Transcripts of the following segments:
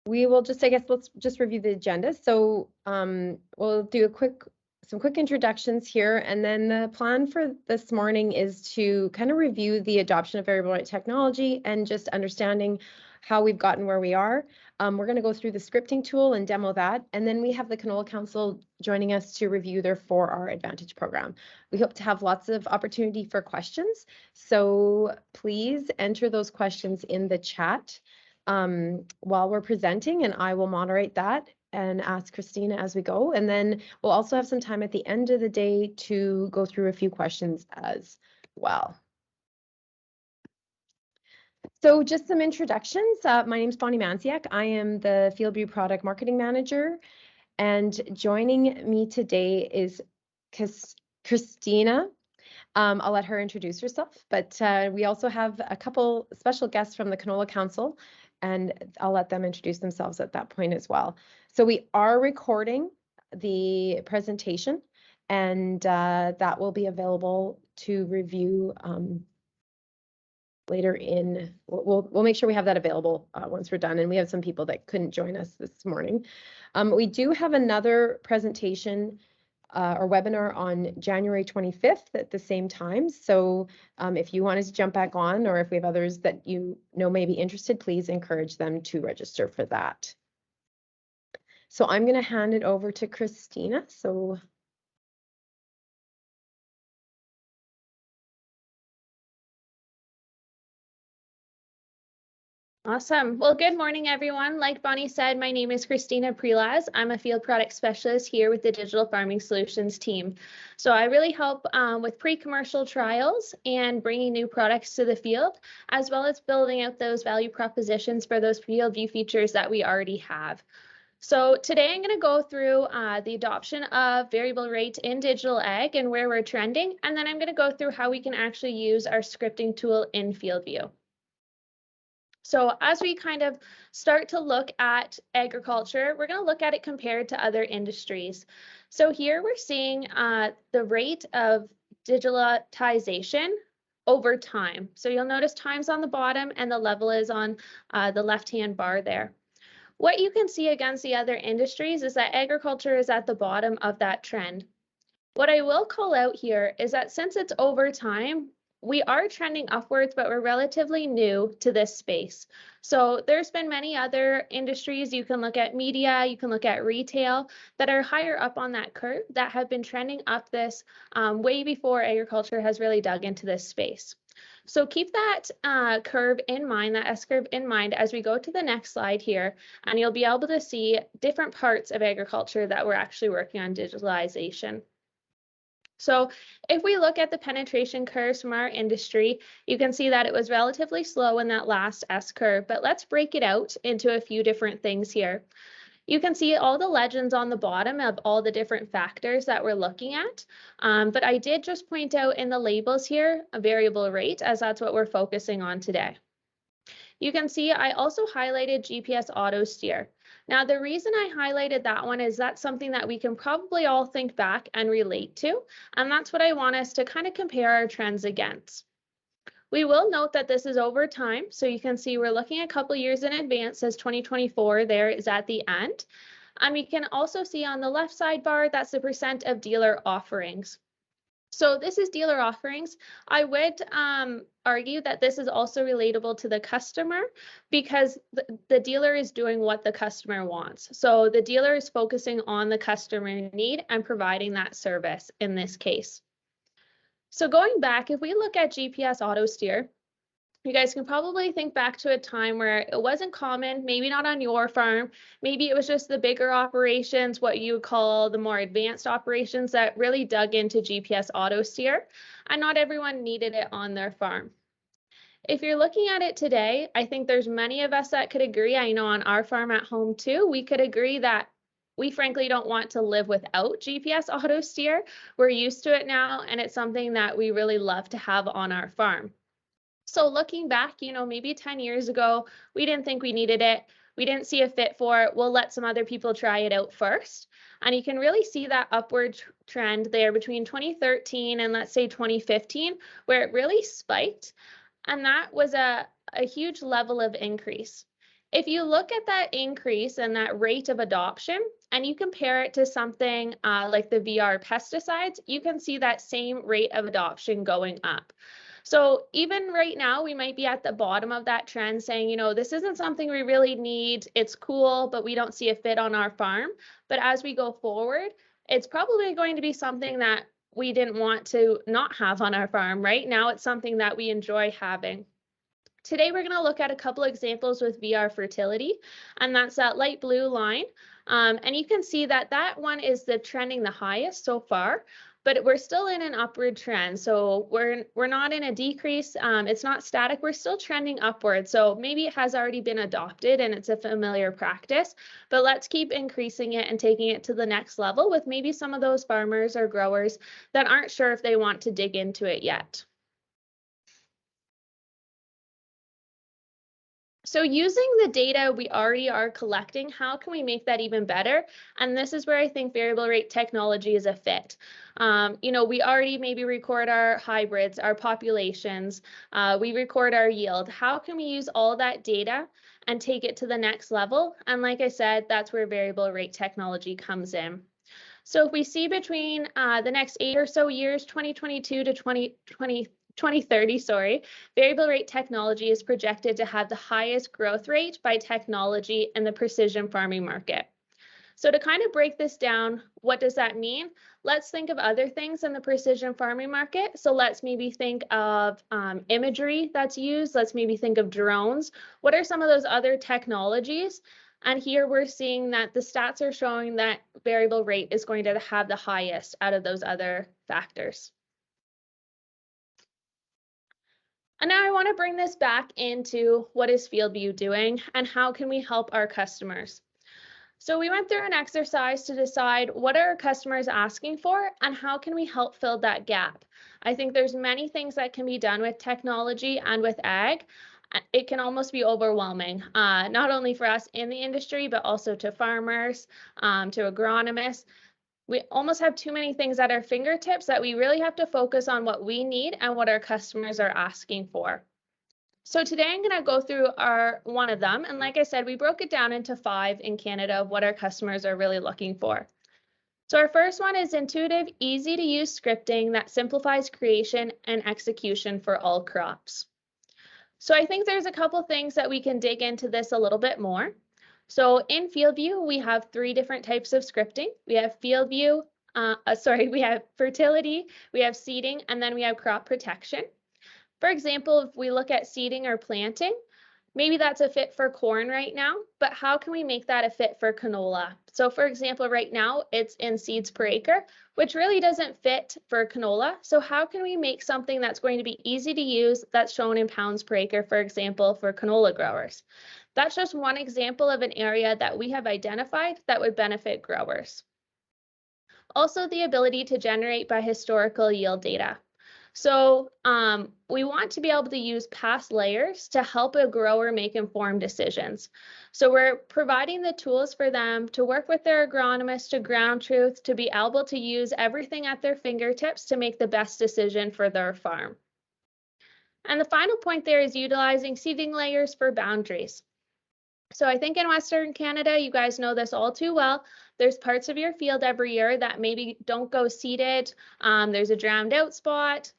We will just, I guess, let's just review the agenda. So we'll do some quick introductions here, and then the plan for this morning is to kind of review the adoption of variable rate technology and just understanding how we've gotten where we are. We're going to go through the scripting tool and demo that, and then we have the Canola Council joining us to review their 4R Advantage program. We hope to have lots of opportunity for questions, so please enter those questions in the chat while we're presenting, and I will moderate that and ask Christina as we go. And then we'll also have some time at the end of the day to go through a few questions as well. So just some introductions. My name is Bonnie Manziak. I am the FieldView Product Marketing Manager, and joining me today is Christina. I'll let her introduce herself, but we also have a couple special guests from the Canola Council, and I'll let them introduce themselves at that point as well. So we are recording the presentation, and that will be available to review later in. We'll make sure we have that available once we're done, and we have some people that couldn't join us this morning. We do have another presentation or webinar on January 25th at the same time. So if you wanted to jump back on, or if we have others that you know may be interested, please encourage them to register for that. So I'm going to hand it over to Christina. So Awesome. Well, good morning, everyone. Like Bonnie said, my name is Christina Prelaz. I'm a field product specialist here with the Digital Farming Solutions team. So I really help with pre-commercial trials and bringing new products to the field, as well as building out those value propositions for those FieldView features that we already have. So today I'm going to go through the adoption of variable rate in digital ag and where we're trending, and then I'm going to go through how we can actually use our scripting tool in FieldView. So as we kind of start to look at agriculture, we're going to look at it compared to other industries. So here we're seeing the rate of digitalization over time. So you'll notice time's on the bottom and the level is on the left-hand bar there. What you can see against the other industries is that agriculture is at the bottom of that trend. What I will call out here is that since it's over time, we are trending upwards, but we're relatively new to this space. So there's been many other industries. You can look at media, you can look at retail that are higher up on that curve that have been trending up this way before agriculture has really dug into this space. So keep that curve in mind, that S-curve in mind as we go to the next slide here, and you'll be able to see different parts of agriculture that we're actually working on digitalization. So if we look at the penetration curves from our industry, you can see that it was relatively slow in that last S-curve, but let's break it out into a few different things here. You can see all the legends on the bottom of all the different factors that we're looking at, but I did just point out in the labels here a variable rate, as that's what we're focusing on today. You can see I also highlighted GPS auto steer. Now, the reason I highlighted that one is that's something that we can probably all think back and relate to, and that's what I want us to kind of compare our trends against. We will note that this is over time, so you can see we're looking a couple years in advance as 2024 there is at the end. And we can also see on the left side bar, that's the percent of dealer offerings. So this is dealer offerings. I would argue that this is also relatable to the customer because the dealer is doing what the customer wants. So the dealer is focusing on the customer need and providing that service in this case. So going back, if we look at GPS auto steer, you guys can probably think back to a time where it wasn't common, maybe not on your farm, maybe it was just the bigger operations, what you would call the more advanced operations that really dug into GPS auto steer, and not everyone needed it on their farm. If you're looking at it today, I think there's many of us that could agree, I know on our farm at home too, we could agree that we frankly don't want to live without GPS auto steer. We're used to it now, and it's something that we really love to have on our farm. So looking back, you know, maybe 10 years ago, we didn't think we needed it. We didn't see a fit for it. We'll let some other people try it out first. And you can really see that upward trend there between 2013 and let's say 2015, where it really spiked. And that was a huge level of increase. if you look at that increase and that rate of adoption, and you compare it to something like the VR pesticides, you can see that same rate of adoption going up. So even right now, we might be at the bottom of that trend saying, you know, this isn't something we really need. It's cool, but we don't see a fit on our farm. But as we go forward, it's probably going to be something that we didn't want to not have on our farm. Right now, it's something that we enjoy having. Today, we're going to look at a couple examples with VR fertility, and that's that light blue line. And you can see that that one is the trending the highest so far, but we're still in an upward trend. So we're not in a decrease. It's not static. We're still trending upward. So maybe it has already been adopted and it's a familiar practice, but let's keep increasing it and taking it to the next level with maybe some of those farmers or growers that aren't sure if they want to dig into it yet. So using the data we already are collecting, how can we make that even better? And this is where I think variable rate technology is a fit. You know, we already maybe record our hybrids, our populations, we record our yield. How can we use all that data and take it to the next level? And like I said, that's where variable rate technology comes in. So if we see between the next 8 or so years, 2022 to 2030, variable rate technology is projected to have the highest growth rate by technology in the precision farming market. So to kind of break this down, what does that mean? Let's think of other things in the precision farming market. So let's maybe think of imagery that's used. Let's maybe think of drones. What are some of those other technologies? And here we're seeing that the stats are showing that variable rate is going to have the highest out of those other factors. And now I want to bring this back into what is FieldView doing and how can we help our customers. So we went through an exercise to decide what are our customers asking for and how can we help fill that gap. I think there's many things that can be done with technology and with ag. It can almost be overwhelming, not only for us in the industry, but also to farmers, to agronomists. We almost have too many things at our fingertips that we really have to focus on what we need and what our customers are asking for. So today I'm going to go through one of them. And like I said, we broke it down into 5 in Canada of what our customers are really looking for. So our first one is intuitive, easy to use scripting that simplifies creation and execution for all crops. So I think there's a couple things that we can dig into this a little bit more. So in FieldView, we have 3 different types of scripting. We have FieldView, we have fertility, we have seeding, and then we have crop protection. For example, if we look at seeding or planting, maybe that's a fit for corn right now, but how can we make that a fit for canola? So for example, right now it's in seeds per acre, which really doesn't fit for canola. So how can we make something that's going to be easy to use that's shown in pounds per acre, for example, for canola growers? That's just one example of an area that we have identified that would benefit growers. Also, the ability to generate by historical yield data. So we want to be able to use past layers to help a grower make informed decisions. So we're providing the tools for them to work with their agronomist to ground truth, to be able to use everything at their fingertips to make the best decision for their farm. And the final point there is utilizing seeding layers for boundaries. So I think in Western Canada, you guys know this all too well. There's parts of your field every year that maybe don't go seeded. There's a drowned out spot.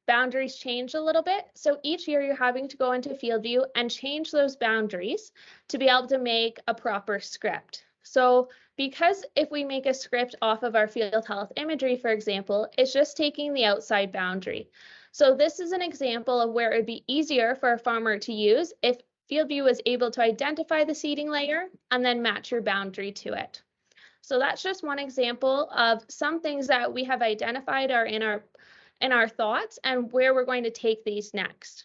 Boundaries change a little bit. So each year you're having to go into FieldView and change those boundaries to be able to make a proper script. So because if we make a script off of our field health imagery, for example, it's just taking the outside boundary. So this is an example of where it would be easier for a farmer to use if FieldView was able to identify the seeding layer and then match your boundary to it. So that's just one example of some things that we have identified are in our thoughts and where we're going to take these next.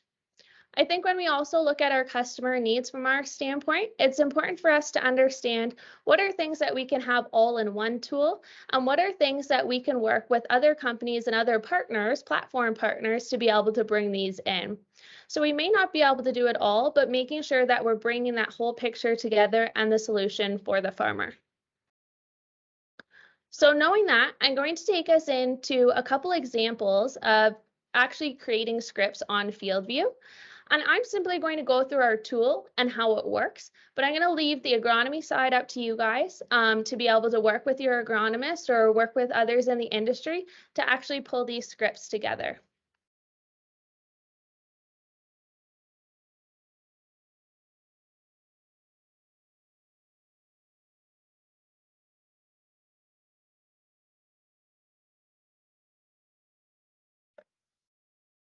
I think when we also look at our customer needs from our standpoint, it's important for us to understand what are things that we can have all in one tool and what are things that we can work with other companies and other partners, platform partners, to be able to bring these in. So we may not be able to do it all, but making sure that we're bringing that whole picture together and the solution for the farmer. So knowing that, I'm going to take us into a couple examples of actually creating scripts on FieldView. And I'm simply going to go through our tool and how it works, but I'm going to leave the agronomy side up to you guys to be able to work with your agronomist or work with others in the industry to actually pull these scripts together.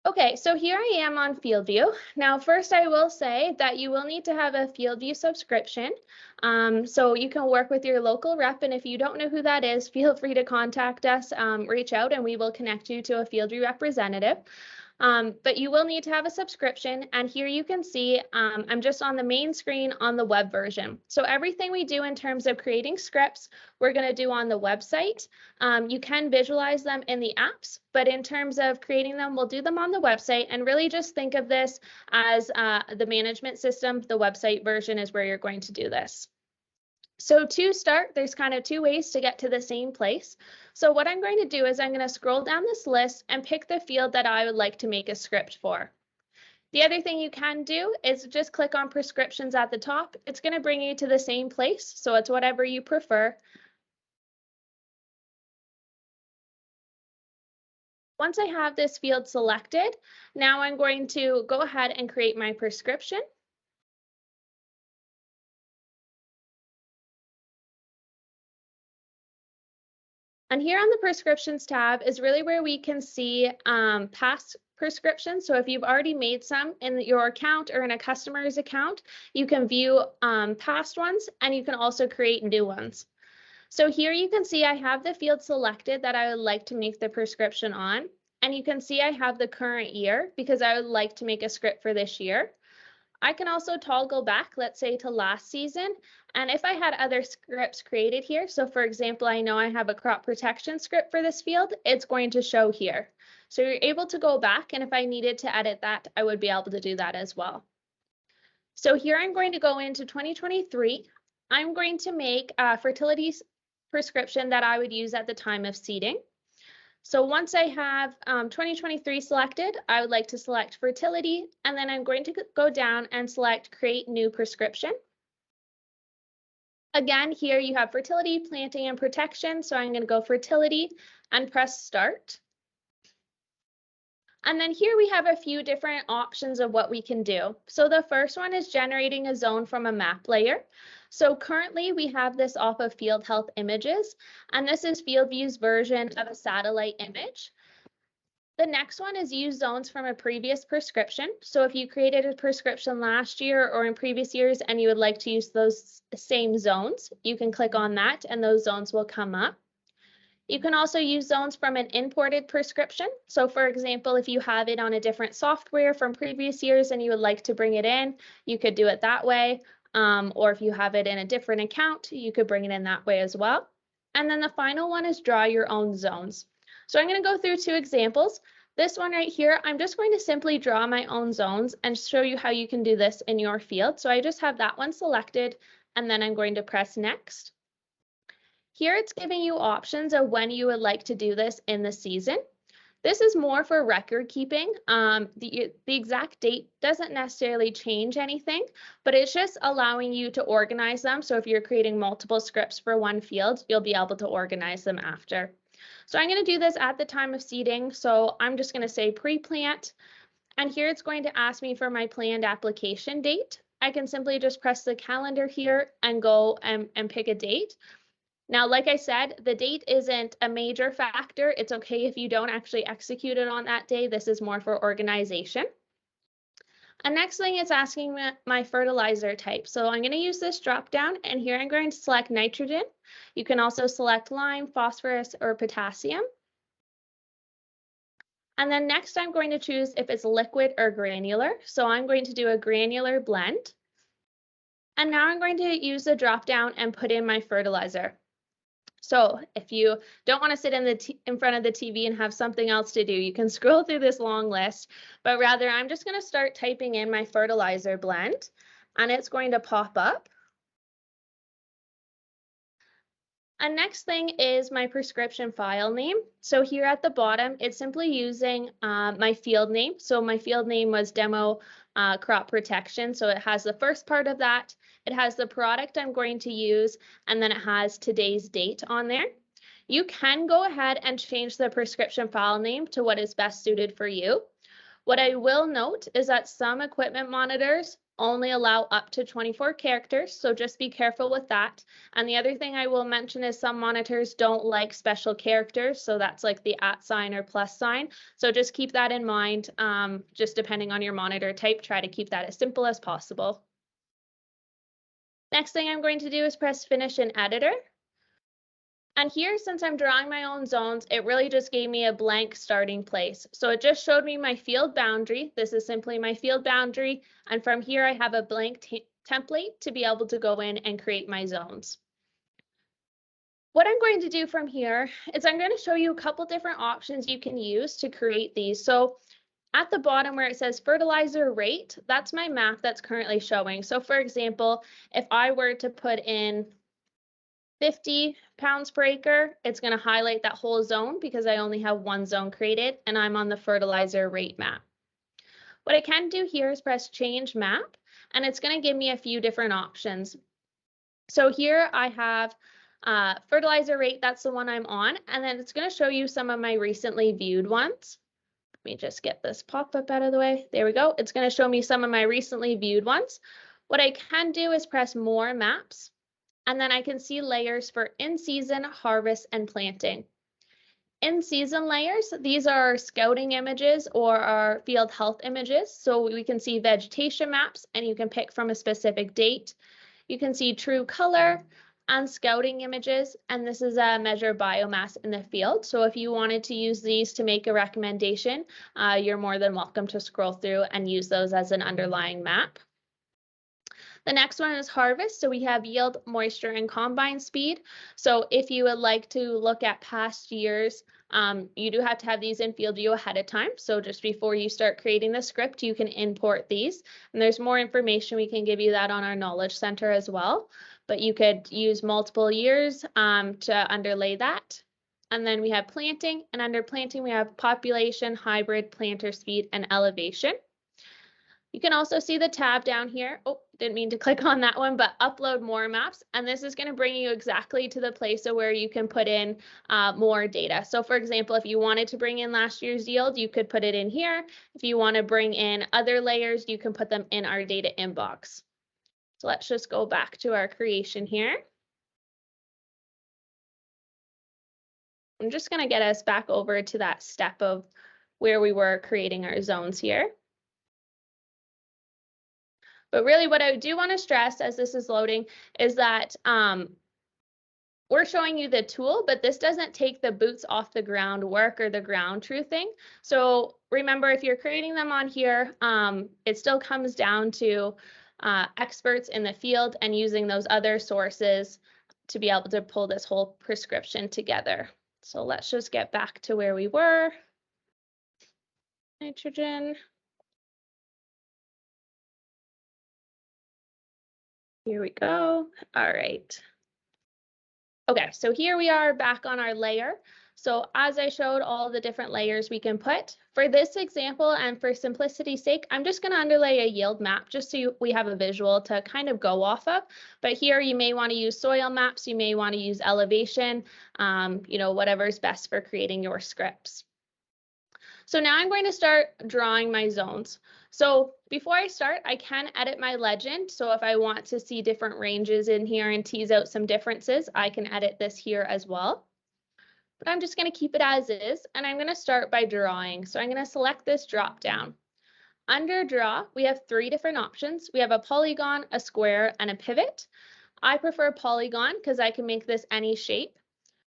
Okay, so here I am on FieldView. Now, first I will say that you will need to have a FieldView subscription. So you can work with your local rep, and if you don't know who that is, feel free to contact us, reach out, and we will connect you to a FieldView representative. But you will need to have a subscription. And here you can see I'm just on the main screen on the web version. So everything we do in terms of creating scripts, we're going to do on the website. You can visualize them in the apps, but in terms of creating them, we'll do them on the website. And really just think of this as the management system. The website version is where you're going to do this. So to start, there's kind of two ways to get to the same place. So what I'm going to do is I'm going to scroll down this list and pick the field that I would like to make a script for. The other thing you can do is just click on prescriptions at the top. It's going to bring you to the same place, so it's whatever you prefer. Once I have this field selected, now I'm going to go ahead and create my prescription. And here on the prescriptions tab is really where we can see past prescriptions. So if you've already made some in your account or in a customer's account, you can view past ones, and you can also create new ones. So here you can see I have the field selected that I would like to make the prescription on. And you can see I have the current year because I would like to make a script for this year. I can also toggle back, let's say to last season. And if I had other scripts created here, so for example, I know I have a crop protection script for this field, it's going to show here. So you're able to go back, and if I needed to edit that, I would be able to do that as well. So here I'm going to go into 2023. I'm going to make a fertility prescription that I would use at the time of seeding. So once I have 2023 selected, I would like to select fertility, and then I'm going to go down and select create new prescription. Again, here you have fertility, planting, and protection. So I'm going to go fertility and press start. And then here we have a few different options of what we can do. So the first one is generating a zone from a map layer. So currently we have this off of Field Health Images, and this is FieldView's version of a satellite image. The next one is use zones from a previous prescription. So if you created a prescription last year or in previous years and you would like to use those same zones, you can click on that and those zones will come up. You can also use zones from an imported prescription. So for example, if you have it on a different software from previous years and you would like to bring it in, you could do it that way. Or if you have it in a different account, you could bring it in that way as well. And then the final one is draw your own zones. So I'm going to go through two examples. This one right here, I'm just going to simply draw my own zones and show you how you can do this in your field. So I just have that one selected, and then I'm going to press next. Here it's giving you options of when you would like to do this in the season. This is more for record keeping. The exact date doesn't necessarily change anything, but it's just allowing you to organize them. So if you're creating multiple scripts for one field, you'll be able to organize them after. So I'm going to do this at the time of seeding. So I'm just going to say pre-plant. And here it's going to ask me for my planned application date. I can simply just press the calendar here and go and pick a date. Now, like I said, the date isn't a major factor. It's okay if you don't actually execute it on that day. This is more for organization. And next thing it's asking my fertilizer type. So I'm going to use this drop down, and here I'm going to select nitrogen. You can also select lime, phosphorus, or potassium. And then next I'm going to choose if it's liquid or granular. So I'm going to do a granular blend. And now I'm going to use the drop down and put in my fertilizer. So if you don't want to sit in front of the TV and have something else to do, you can scroll through this long list, but rather I'm just going to start typing in my fertilizer blend, and it's going to pop up. And next thing is my prescription file name. So here at the bottom, it's simply using my field name. So my field name was demo crop protection. So it has the first part of that, it has the product I'm going to use, and then it has today's date on there. You can go ahead and change the prescription file name to what is best suited for you. What I will note is that some equipment monitors only allow up to 24 characters, so just be careful with that. And the other thing I will mention is some monitors don't like special characters, so that's like the @ sign or plus sign. So just keep that in mind, just depending on your monitor type, try to keep that as simple as possible. Next thing I'm going to do is press Finish in Editor. And here, since I'm drawing my own zones, it really just gave me a blank starting place. So it just showed me my field boundary. This is simply my field boundary. And from here, I have a blank template to be able to go in and create my zones. What I'm going to do from here is I'm going to show you a couple different options you can use to create these. So at the bottom where it says fertilizer rate, that's my map that's currently showing. So for example, if I were to put in 50 pounds per acre, it's going to highlight that whole zone because I only have one zone created and I'm on the fertilizer rate map. What I can do here is press change map and it's going to give me a few different options. So here I have fertilizer rate, that's the one I'm on, and then it's going to show you some of my recently viewed ones. Let me just get this pop-up out of the way. There we go. It's going to show me some of my recently viewed ones. What I can do is press more maps. And then I can see layers for in-season, harvest, and planting. In-season layers, these are scouting images or our field health images. So we can see vegetation maps and you can pick from a specific date. You can see true color and scouting images, and this is a measure biomass in the field. So if you wanted to use these to make a recommendation, you're more than welcome to scroll through and use those as an underlying map. The next one is harvest. So we have yield, moisture, and combine speed. So if you would like to look at past years, you do have to have these in FieldView ahead of time. So just before you start creating the script, you can import these. And there's more information. We can give you that on our Knowledge Center as well. But you could use multiple years to underlay that. And then we have planting. And under planting, we have population, hybrid, planter speed, and elevation. You can also see the tab down here. Oh, didn't mean to click on that one, but upload more maps. And this is going to bring you exactly to the place of where you can put in more data. So for example, if you wanted to bring in last year's yield, you could put it in here. If you want to bring in other layers, you can put them in our data inbox. So let's just go back to our creation here. I'm just going to get us back over to that step of where we were creating our zones here. But really what I do want to stress as this is loading is that we're showing you the tool, but this doesn't take the boots off the ground work or the ground truthing. So remember, if you're creating them on here, it still comes down to experts in the field and using those other sources to be able to pull this whole prescription together. So let's just get back to where we were. Nitrogen. Here we go. All right. Okay, so here we are back on our layer. So as I showed all the different layers we can put, for this example and for simplicity's sake, I'm just going to underlay a yield map just so we have a visual to kind of go off of. But here you may want to use soil maps, you may want to use elevation, you know, whatever's best for creating your scripts. So now I'm going to start drawing my zones. So before I start, I can edit my legend. So if I want to see different ranges in here and tease out some differences, I can edit this here as well. But I'm just going to keep it as is, and I'm going to start by drawing. So I'm going to select this drop down. Under draw, we have 3 different options. We have a polygon, a square, and a pivot. I prefer polygon because I can make this any shape.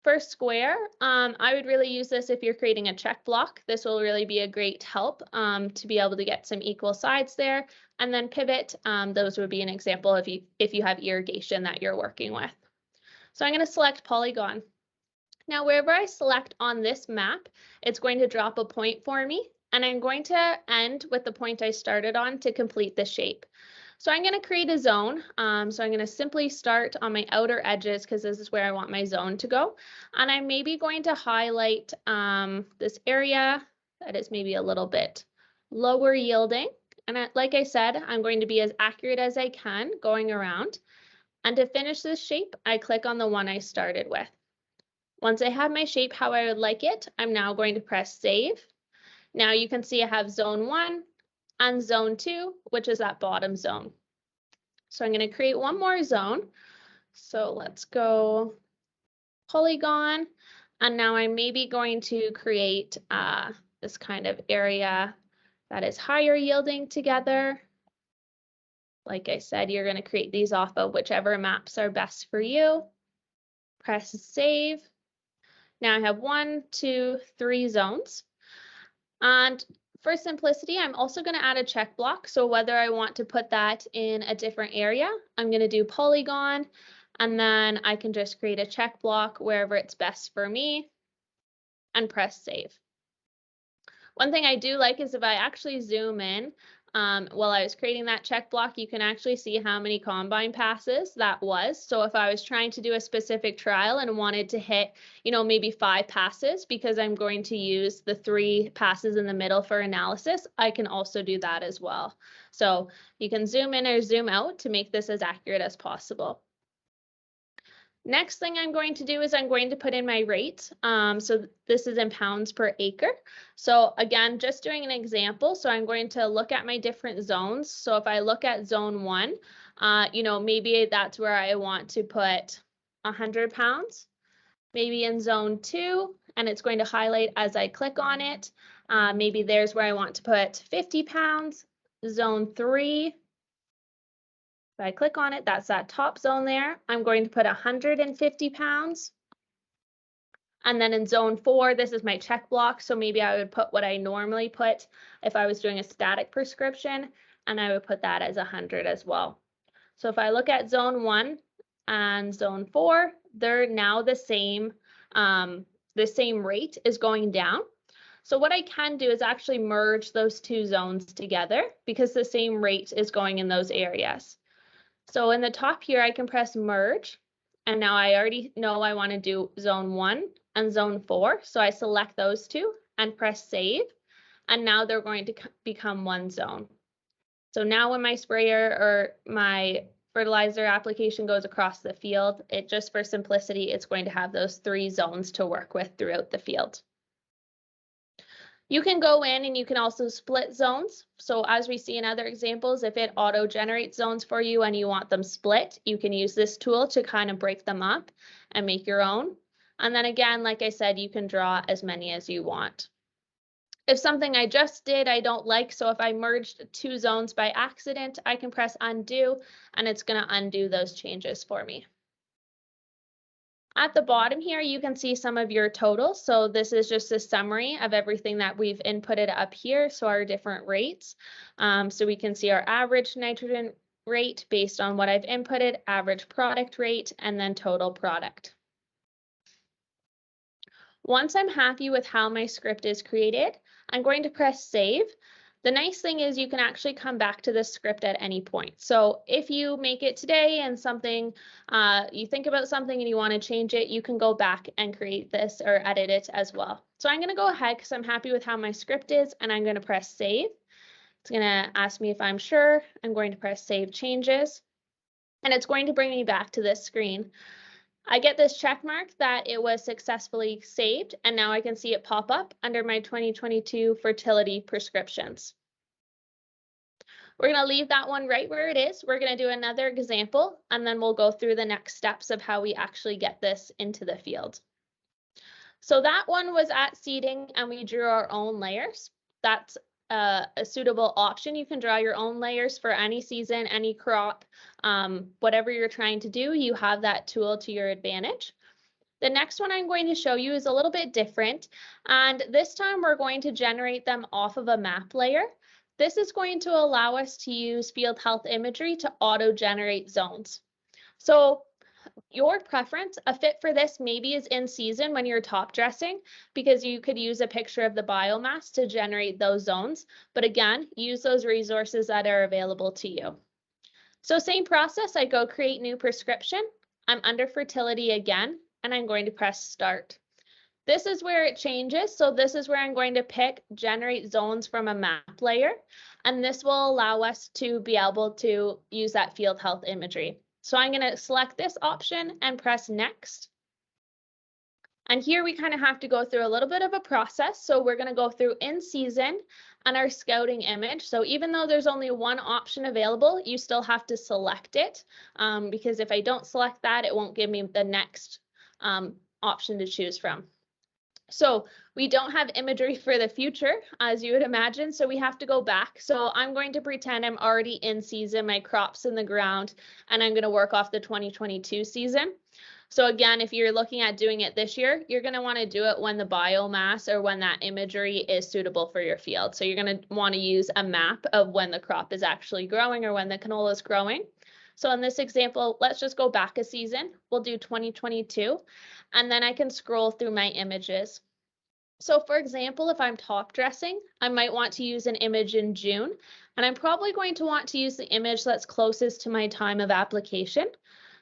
For square, I would really use this if you're creating a check block. This will really be a great help to be able to get some equal sides there. And then pivot, those would be an example if you have irrigation that you're working with. So I'm going to select polygon. Now, wherever I select on this map, it's going to drop a point for me. And I'm going to end with the point I started on to complete the shape. So I'm going to create a zone. So I'm going to simply start on my outer edges because this is where I want my zone to go. And I'm maybe going to highlight this area that is maybe a little bit lower yielding. And like I said, I'm going to be as accurate as I can going around. And to finish this shape, I click on the one I started with. Once I have my shape how I would like it, I'm now going to press save. Now you can see I have zone 1 and zone 2, which is that bottom zone. So I'm going to create one more zone. So let's go polygon. And now I'm maybe going to create this kind of area that is higher yielding together. Like I said, you're going to create these off of whichever maps are best for you. Press save. Now I have 1, 2, 3 zones. And for simplicity, I'm also going to add a check block. So whether I want to put that in a different area, I'm going to do polygon, and then I can just create a check block wherever it's best for me and press save. One thing I do like is if I actually zoom in, while I was creating that check block, you can actually see how many combine passes that was. So if I was trying to do a specific trial and wanted to hit, maybe 5 passes, because I'm going to use the 3 passes in the middle for analysis, I can also do that as well. So you can zoom in or zoom out to make this as accurate as possible. Next thing I'm going to do is I'm going to put in my rate. So this is in pounds per acre. So again, just doing an example. So I'm going to look at my different zones. So if I look at zone 1, maybe that's where I want to put 100 pounds. Maybe in zone 2, and it's going to highlight as I click on it. Maybe there's where I want to put 50 pounds. Zone 3. If I click on it, that's that top zone there. I'm going to put 150 pounds. And then in zone 4, this is my check block. So maybe I would put what I normally put if I was doing a static prescription, and I would put that as 100 as well. So if I look at zone 1 and zone 4, they're now the same rate is going down. So what I can do is actually merge those 2 zones together because the same rate is going in those areas. So in the top here, I can press merge, and now I already know I want to do zone 1 and zone 4. So I select those 2 and press save, and now they're going to become one zone. So now when my sprayer or my fertilizer application goes across the field, it just for simplicity, it's going to have those 3 zones to work with throughout the field. You can go in and you can also split zones. So as we see in other examples, if it auto generates zones for you and you want them split, you can use this tool to kind of break them up and make your own. And then again, like I said, you can draw as many as you want. If something I just did I don't like, so if I merged 2 zones by accident, I can press undo and it's going to undo those changes for me. At the bottom here, you can see some of your totals. So this is just a summary of everything that we've inputted up here. So our different rates. So we can see our average nitrogen rate based on what I've inputted, average product rate, and then total product. Once I'm happy with how my script is created, I'm going to press save. The nice thing is you can actually come back to this script at any point. So if you make it today and something, you think about something and you want to change it, you can go back and create this or edit it as well. So I'm going to go ahead because I'm happy with how my script is, and I'm going to press save. It's going to ask me if I'm sure. I'm going to press save changes, and it's going to bring me back to this screen. I get this check mark that it was successfully saved, and now I can see it pop up under my 2022 fertility prescriptions. We're going to leave that one right where it is. We're going to do another example, and then we'll go through the next steps of how we actually get this into the field. So that one was at seeding, and we drew our own layers. That's a suitable option. You can draw your own layers for any season, any crop, whatever you're trying to do, you have that tool to your advantage. The next one I'm going to show you is a little bit different, and this time we're going to generate them off of a map layer. This is going to allow us to use field health imagery to auto-generate zones. So your preference, a fit for this maybe is in season when you're top dressing, because you could use a picture of the biomass to generate those zones. But again, use those resources that are available to you. So same process, I go create new prescription. I'm under fertility again, and I'm going to press start. This is where it changes. So this is where I'm going to pick generate zones from a map layer. And this will allow us to be able to use that field health imagery. So I'm going to select this option and press next. And here we kind of have to go through a little bit of a process. So we're going to go through in season and our scouting image. So even though there's only one option available, you still have to select it because if I don't select that, it won't give me the next option to choose from. So we don't have imagery for the future, as you would imagine, so we have to go back. So I'm going to pretend I'm already in season, my crop's in the ground, and I'm going to work off the 2022 season. So again, if you're looking at doing it this year, you're going to want to do it when the biomass or when that imagery is suitable for your field. So you're going to want to use a map of when the crop is actually growing or when the canola is growing. So in this example, let's just go back a season. We'll do 2022, and then I can scroll through my images. So for example, if I'm top dressing, I might want to use an image in June, and I'm probably going to want to use the image that's closest to my time of application.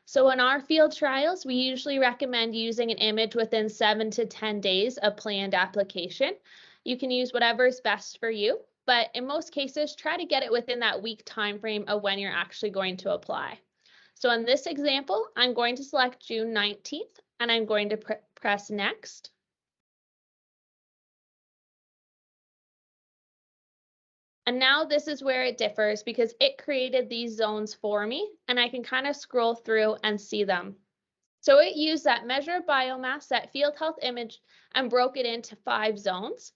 So in our field trials, we usually recommend using an image within 7 to 10 days of planned application. You can use whatever is best for you, but in most cases, try to get it within that week time frame of when you're actually going to apply. So in this example, I'm going to select June 19th, and I'm going to press next. And now this is where it differs because it created these zones for me and I can kind of scroll through and see them. So it used that measure of biomass, that field health image, and broke it into 5 zones.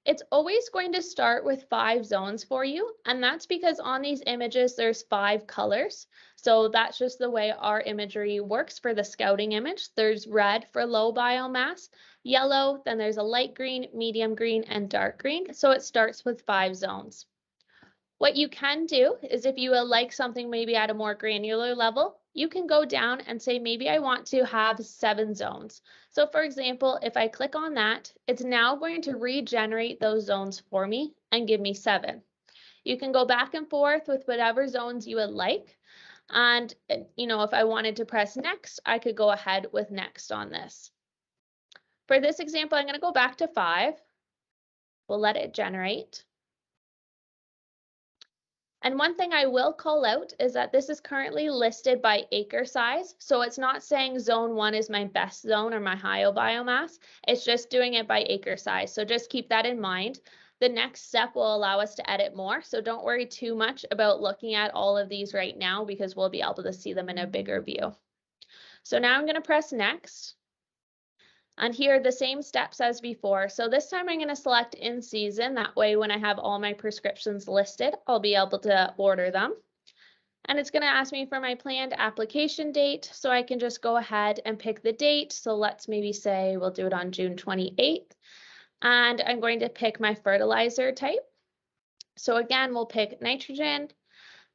It's always going to start with 5 zones for you, and that's because on these images there's 5 colors. So that's just the way our imagery works for the scouting image. There's red for low biomass, yellow, then there's a light green, medium green, and dark green. So it starts with 5 zones. What you can do is if you would like something maybe at a more granular level, you can go down and say, maybe I want to have 7 zones. So for example, if I click on that, it's now going to regenerate those zones for me and give me 7. You can go back and forth with whatever zones you would like. And, if I wanted to press next, I could go ahead with next on this. For this example, I'm going to go back to 5. We'll let it generate. And one thing I will call out is that this is currently listed by acre size. So it's not saying zone 1 is my best zone or my high biomass. It's just doing it by acre size. So just keep that in mind. The next step will allow us to edit more. So don't worry too much about looking at all of these right now because we'll be able to see them in a bigger view. So now I'm going to press next. And here are the same steps as before. So this time I'm going to select in season. That way when I have all my prescriptions listed, I'll be able to order them. And it's going to ask me for my planned application date. So I can just go ahead and pick the date. So let's maybe say we'll do it on June 28th. And I'm going to pick my fertilizer type. So again, we'll pick nitrogen.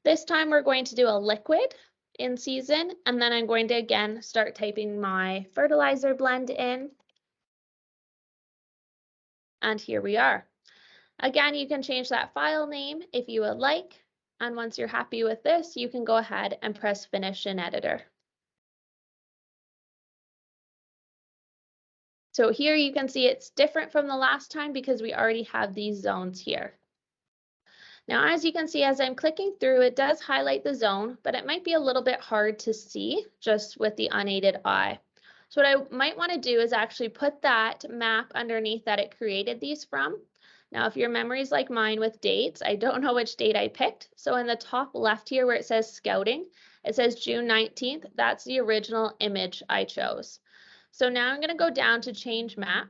This time we're going to do a liquid in season, and then I'm going to again start typing my fertilizer blend in. And here we are. Again, you can change that file name if you would like. And once you're happy with this, you can go ahead and press finish in editor. So here you can see it's different from the last time because we already have these zones here. Now, as you can see, as I'm clicking through, it does highlight the zone, but it might be a little bit hard to see just with the unaided eye. So what I might want to do is actually put that map underneath that it created these from. Now, if your memory is like mine with dates, I don't know which date I picked. So in the top left here where it says scouting, it says June 19th. That's the original image I chose. So now I'm going to go down to change map.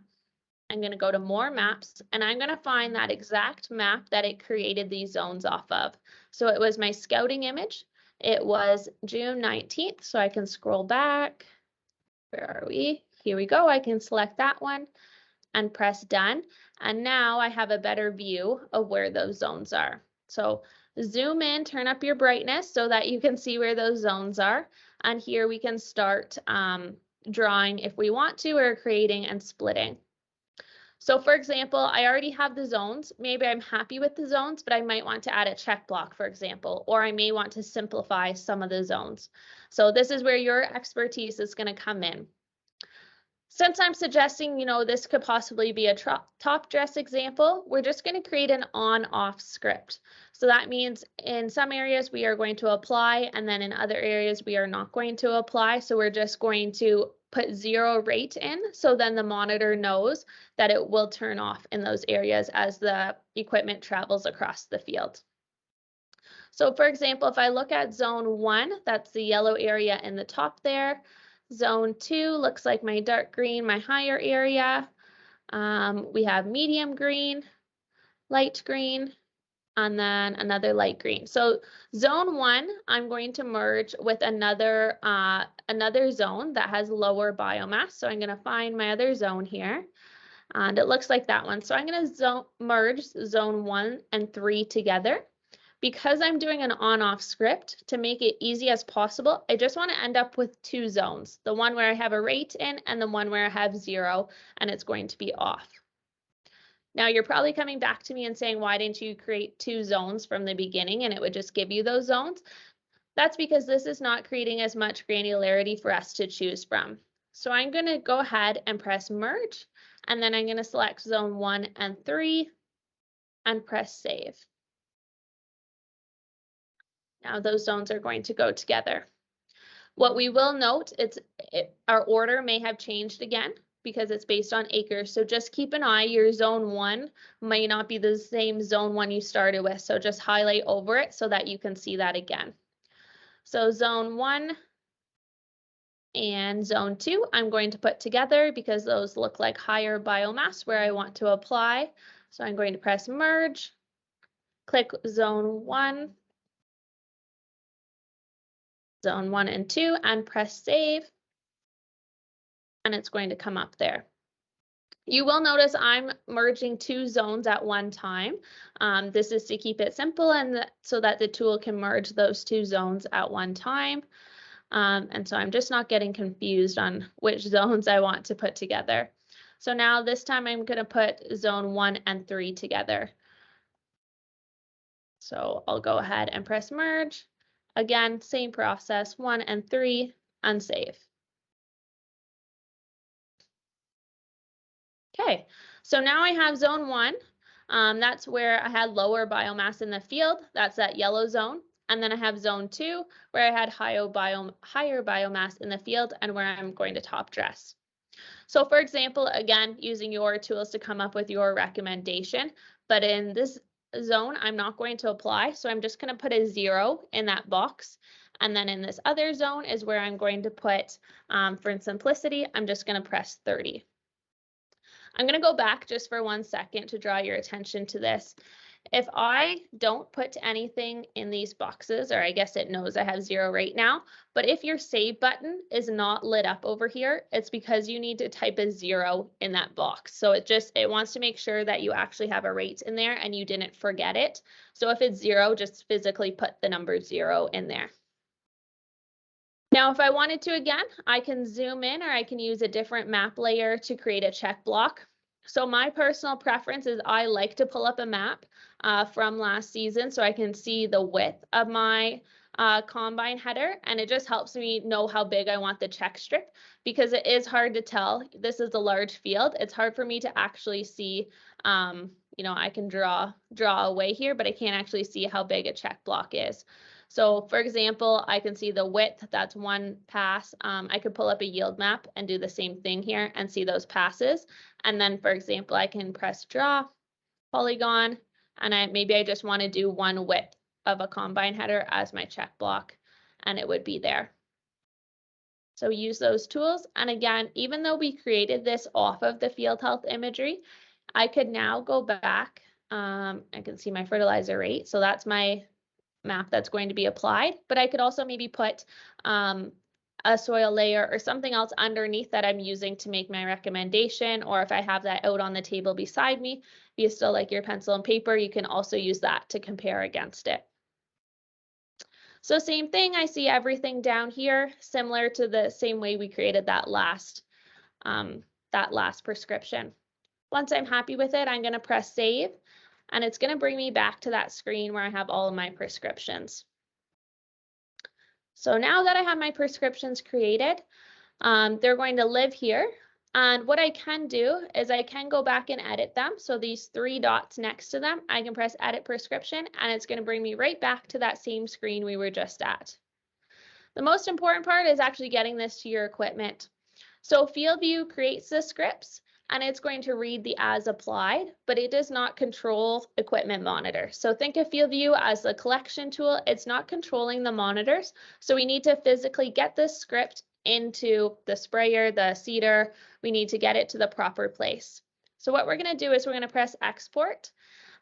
I'm going to go to more maps and I'm going to find that exact map that it created these zones off of. So it was my scouting image. It was June 19th. So I can scroll back. Where are we? Here we go. I can select that one and press done. And now I have a better view of where those zones are. So zoom in, turn up your brightness so that you can see where those zones are. And here we can start drawing if we want to, or creating and splitting. So for example, I already have the zones. Maybe I'm happy with the zones, but I might want to add a check block, for example, or I may want to simplify some of the zones. So this is where your expertise is going to come in. Since I'm suggesting, this could possibly be a top dress example, we're just going to create an on-off script. So that means in some areas we are going to apply, and then in other areas we are not going to apply. So we're just going to put 0 rate in, so then the monitor knows that it will turn off in those areas as the equipment travels across the field. So for example, if I look at zone 1, that's the yellow area in the top there. Zone 2 looks like my dark green, my higher area. We have medium green, light green, and then another light green. So zone 1, I'm going to merge with another zone that has lower biomass. So I'm going to find my other zone here, and it looks like that one. So I'm going to merge zone 1 and 3 together. Because I'm doing an on-off script, to make it easy as possible, I just want to end up with 2 zones, the one where I have a rate in and the one where I have 0 and it's going to be off. Now you're probably coming back to me and saying, why didn't you create 2 zones from the beginning and it would just give you those zones? That's because this is not creating as much granularity for us to choose from. So I'm going to go ahead and press merge, and then I'm going to select zone 1 and 3 and press save. Now those zones are going to go together. What we will note is our order may have changed again because it's based on acres. So just keep an eye, your zone 1 may not be the same zone 1 you started with. So just highlight over it so that you can see that again. So zone 1 and zone 2, I'm going to put together because those look like higher biomass where I want to apply. So I'm going to press merge, click zone 1, zone 1 and 2, and press save, and it's going to come up there. You will notice I'm merging 2 zones at one time. This is to keep it simple and so that the tool can merge those 2 zones at one time. And so I'm just not getting confused on which zones I want to put together. So now this time I'm going to put zone 1 and 3 together. So I'll go ahead and press merge. Again, same process, 1 and 3, and save. Okay, so now I have zone 1. That's where I had lower biomass in the field. That's that yellow zone. And then I have zone 2, where I had higher biomass in the field and where I'm going to top dress. So for example, again, using your tools to come up with your recommendation, but in this zone, I'm not going to apply. So I'm just going to put a 0 in that box. And then in this other zone is where I'm going to put, for simplicity, I'm just going to press 30. I'm going to go back just for 1 second to draw your attention to this. If I don't put anything in these boxes, or I guess it knows I have 0 right now, but if your save button is not lit up over here, it's because you need to type a 0 in that box. So it wants to make sure that you actually have a rate in there and you didn't forget it. So if it's 0, just physically put the number 0 in there. Now, if I wanted to, again, I can zoom in or I can use a different map layer to create a check block. So my personal preference is I like to pull up a map from last season so I can see the width of my combine header, and it just helps me know how big I want the check strip because it is hard to tell. This is a large field. It's hard for me to actually see, I can draw away here, but I can't actually see how big a check block is. So for example, I can see the width, that's 1 pass. I could pull up a yield map and do the same thing here and see those passes. And then for example, I can press draw, polygon, and maybe I just want to do 1 width of a combine header as my check block, and it would be there. So use those tools. And again, even though we created this off of the field health imagery, I could now go back. I can see my fertilizer rate. So that's my map that's going to be applied, but I could also maybe put a soil layer or something else underneath that I'm using to make my recommendation, or if I have that out on the table beside me, if you still like your pencil and paper, you can also use that to compare against it. So same thing, I see everything down here, similar to the same way we created that last prescription. Once I'm happy with it, I'm going to press save, and it's going to bring me back to that screen where I have all of my prescriptions. So now that I have my prescriptions created, they're going to live here And what I can do is I can go back and edit them. So these 3 dots next to them, I can press edit prescription and it's going to bring me right back to that same screen we were just at. The most important part is actually getting this to your equipment. So FieldView creates the scripts and it's going to read the as applied, but it does not control equipment monitor. So think of FieldView as the collection tool. It's not controlling the monitors. So we need to physically get this script into the sprayer, the seeder. We need to get it to the proper place. So what we're going to do is we're going to press export.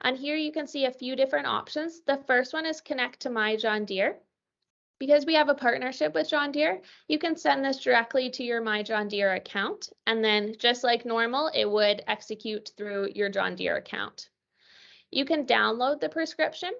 And here you can see a few different options. The first one is connect to My John Deere. Because we have a partnership with John Deere, you can send this directly to your My John Deere account, and then just like normal, it would execute through your John Deere account. You can download the prescription.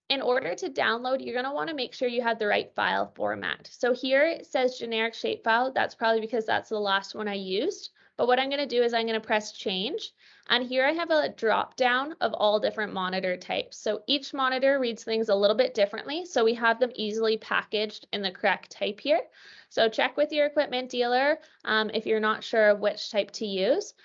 In order to download, you're going to want to make sure you have the right file format. So here it says generic shapefile. That's probably because that's the last one I used. But what I'm going to do is I'm going to press change. And here I have a drop down of all different monitor types. So each monitor reads things a little bit differently. So we have them easily packaged in the correct type here. So check with your equipment dealer if you're not sure which type to use.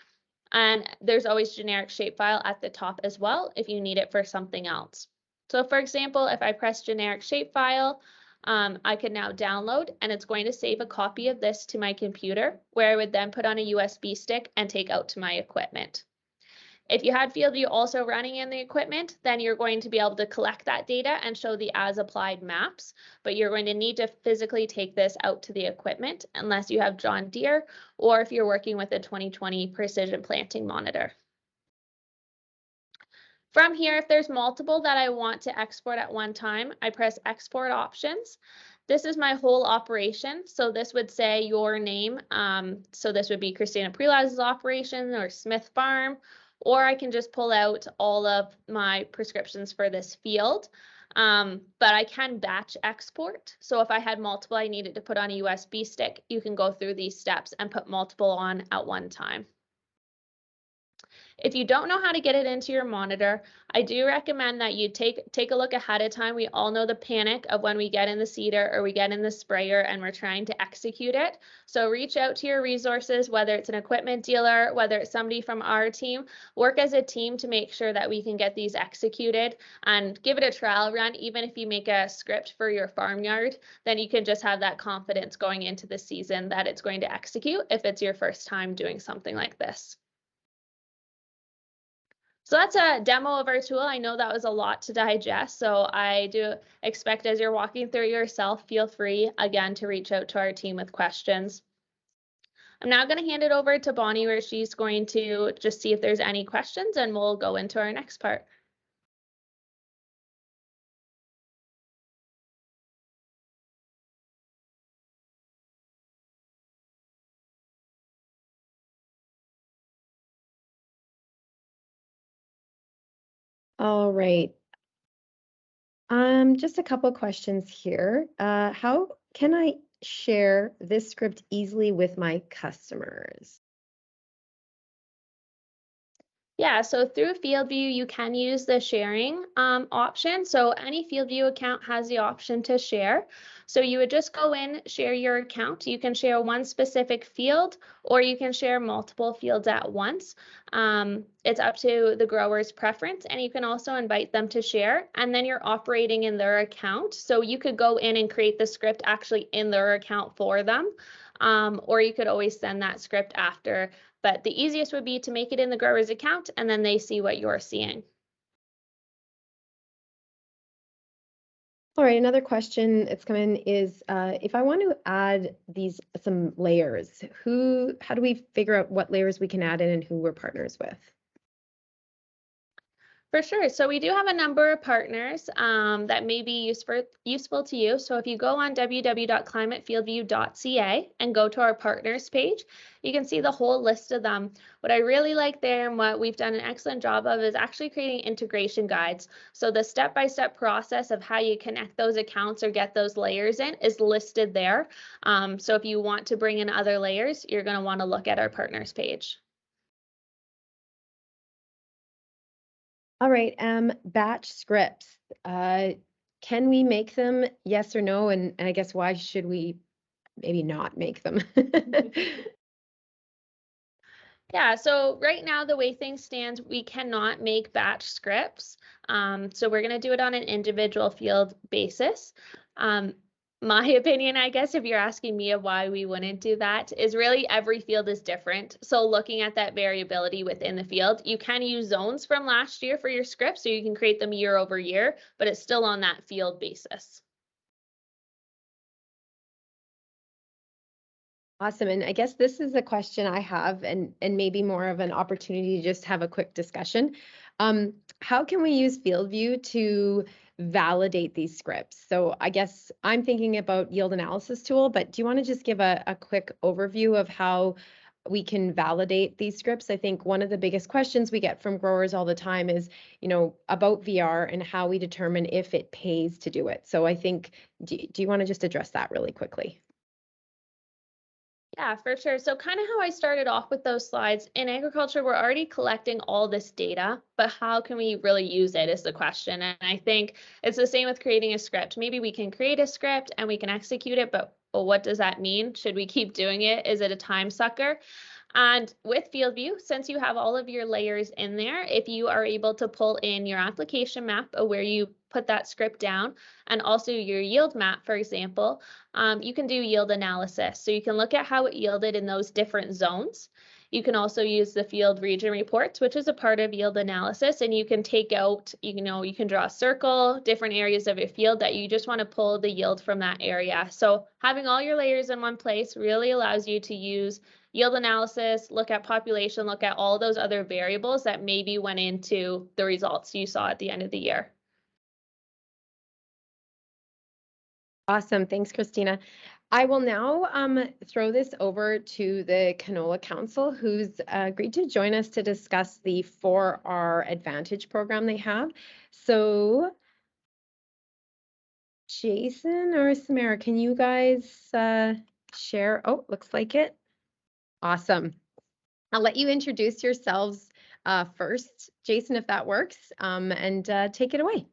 And there's always generic shapefile at the top as well if you need it for something else. So for example, if I press generic shapefile, I can now download and it's going to save a copy of this to my computer where I would then put on a USB stick and take out to my equipment. If you had FieldView also running in the equipment, then you're going to be able to collect that data and show the as applied maps, but you're going to need to physically take this out to the equipment unless you have John Deere or if you're working with a 2020 precision planting monitor. From here, if there's multiple that I want to export at one time, I press export options. This is my whole operation. So this would say your name. So this would be Christina Prelaz's operation or Smith Farm, or I can just pull out all of my prescriptions for this field. But I can batch export. So if I had multiple I needed to put on a USB stick, you can go through these steps and put multiple on at one time. If you don't know how to get it into your monitor, I do recommend that you take a look ahead of time. We all know the panic of when we get in the seeder or we get in the sprayer and we're trying to execute it. So reach out to your resources, whether it's an equipment dealer, whether it's somebody from our team, work as a team to make sure that we can get these executed and give it a trial run. Even if you make a script for your farmyard, then you can just have that confidence going into the season that it's going to execute if it's your first time doing something like this. So that's a demo of our tool. I know that was a lot to digest, so I do expect as you're walking through yourself, feel free again to reach out to our team with questions. I'm now going to hand it over to Bonnie where she's going to just see if there's any questions and we'll go into our next part. All right. Just a couple questions here. How can I share this script easily with my customers? Yeah, so through FieldView, you can use the sharing option. So any FieldView account has the option to share. So you would just go in, share your account. You can share one specific field, or you can share multiple fields at once. It's up to the grower's preference, and you can also invite them to share, and then you're operating in their account. So you could go in and create the script actually in their account for them, or you could always send that script after. But the easiest would be to make it in the grower's account and then they see what you're seeing. All right, another question that's come in is if I want to add some layers, how do we figure out what layers we can add in and who we're partners with? For sure. So we do have a number of partners that may be useful to you. So if you go on www.climatefieldview.ca and go to our partners page, you can see the whole list of them. What I really like there and what we've done an excellent job of is actually creating integration guides. So the step-by-step process of how you connect those accounts or get those layers in is listed there. So if you want to bring in other layers, you're going to want to look at our partners page. All right, batch scripts. Can we make them? Yes or no? And I guess why should we maybe not make them? Yeah, so right now, the way things stand, we cannot make batch scripts. So we're going to do it on an individual field basis. Um, my opinion, I guess, if you're asking me of why we wouldn't do that, is really every field is different. So looking at that variability within the field, you can use zones from last year for your script, so you can create them year over year, but it's still on that field basis. Awesome. And I guess this is a question I have, and maybe more of an opportunity to just have a quick discussion. How can we use FieldView to validate these scripts? So I guess I'm thinking about yield analysis tool, but do you want to just give a quick overview of how we can validate these scripts? I think one of the biggest questions we get from growers all the time is, about VR and how we determine if it pays to do it. So I think, do you want to just address that really quickly? Yeah, for sure. So kind of how I started off with those slides, in agriculture, we're already collecting all this data, but how can we really use it is the question. And I think it's the same with creating a script. Maybe we can create a script and we can execute it, but what does that mean? Should we keep doing it? Is it a time sucker? And with FieldView, since you have all of your layers in there, if you are able to pull in your application map of where you put that script down and also your yield map, for example, you can do yield analysis. So you can look at how it yielded in those different zones. You can also use the field region reports, which is a part of yield analysis, and you can take out, you can draw a circle, different areas of your field that you just want to pull the yield from that area. So having all your layers in one place really allows you to use yield analysis, look at population, look at all those other variables that maybe went into the results you saw at the end of the year. Awesome. Thanks, Christina. I will now throw this over to the Canola Council, who's agreed to join us to discuss the 4R Advantage program they have. So, Jason or Samara, can you guys share? Oh, looks like it. Awesome. I'll let you introduce yourselves first, Jason, if that works, and take it away.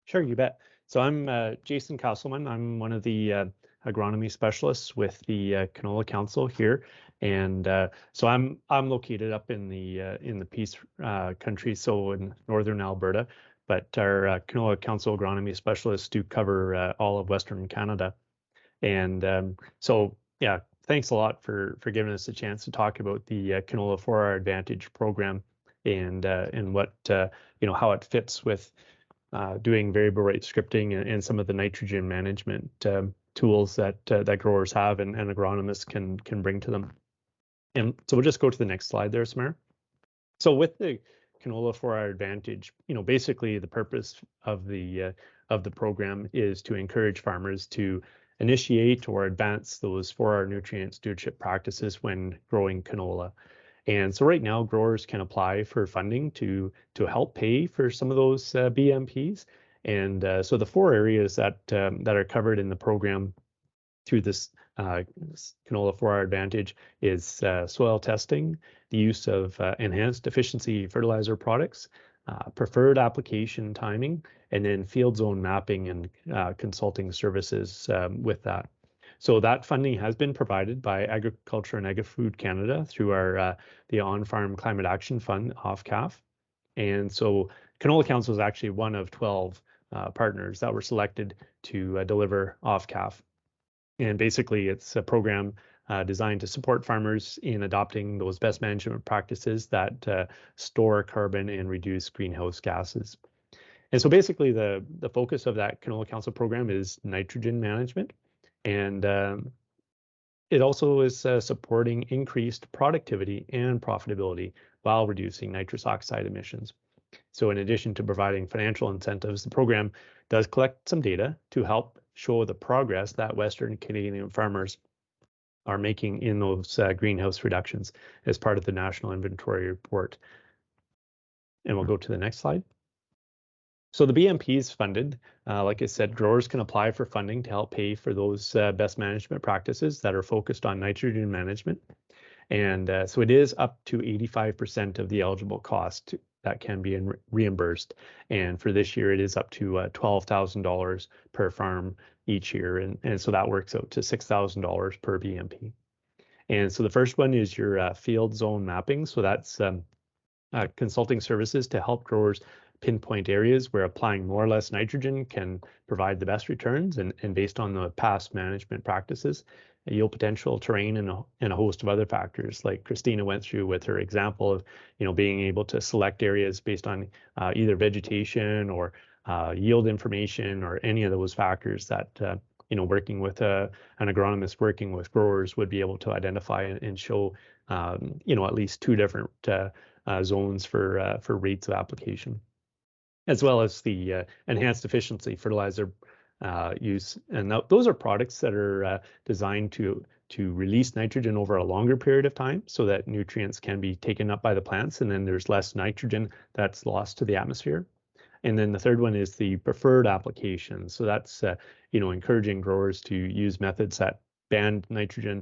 Sure, you bet. So I'm Jason Castleman. I'm one of the agronomy specialists with the Canola Council here, and so I'm located up in the Peace Country, so in northern Alberta. But our Canola Council agronomy specialists do cover all of Western Canada, and so yeah, thanks a lot for giving us a chance to talk about the Canola 4R Advantage program and what how it fits with doing variable rate scripting and some of the nitrogen management tools that growers have and agronomists can bring to them. And so we'll just go to the next slide there, Samara. So with the Canola 4R Advantage, basically the purpose of the program is to encourage farmers to initiate or advance those 4R nutrient stewardship practices when growing canola. And so right now, growers can apply for funding to help pay for some of those BMPs. And so the 4 areas that are covered in the program through this Canola 4R Advantage is soil testing, the use of enhanced efficiency fertilizer products, preferred application timing, and then field zone mapping and consulting services with that. So that funding has been provided by Agriculture and Agri-Food Canada through our the On-Farm Climate Action Fund, OFCAF. And so Canola Council is actually one of 12 partners that were selected to deliver OFCAF. And basically, it's a program designed to support farmers in adopting those best management practices that store carbon and reduce greenhouse gases. And so basically, the focus of that Canola Council program is nitrogen management. And it also is supporting increased productivity and profitability while reducing nitrous oxide emissions. So in addition to providing financial incentives, the program does collect some data to help show the progress that Western Canadian farmers are making in those greenhouse reductions as part of the National Inventory Report. And we'll go to the next slide. So the BMP is funded. Like I said, growers can apply for funding to help pay for those best management practices that are focused on nitrogen management. And so it is up to 85% of the eligible cost that can be reimbursed. And for this year, it is up to $12,000 per farm each year. And so that works out to $6,000 per BMP. And so the first one is your field zone mapping. So that's consulting services to help growers pinpoint areas where applying more or less nitrogen can provide the best returns, and based on the past management practices, yield potential, terrain, and a host of other factors, like Christina went through with her example of, being able to select areas based on either vegetation or yield information or any of those factors that working with an agronomist working with growers would be able to identify and show at least two different zones for rates of application, as well as the enhanced efficiency fertilizer use. And those are products that are designed to release nitrogen over a longer period of time so that nutrients can be taken up by the plants, and then there's less nitrogen that's lost to the atmosphere. And then the third one is the preferred application. So that's encouraging growers to use methods that band nitrogen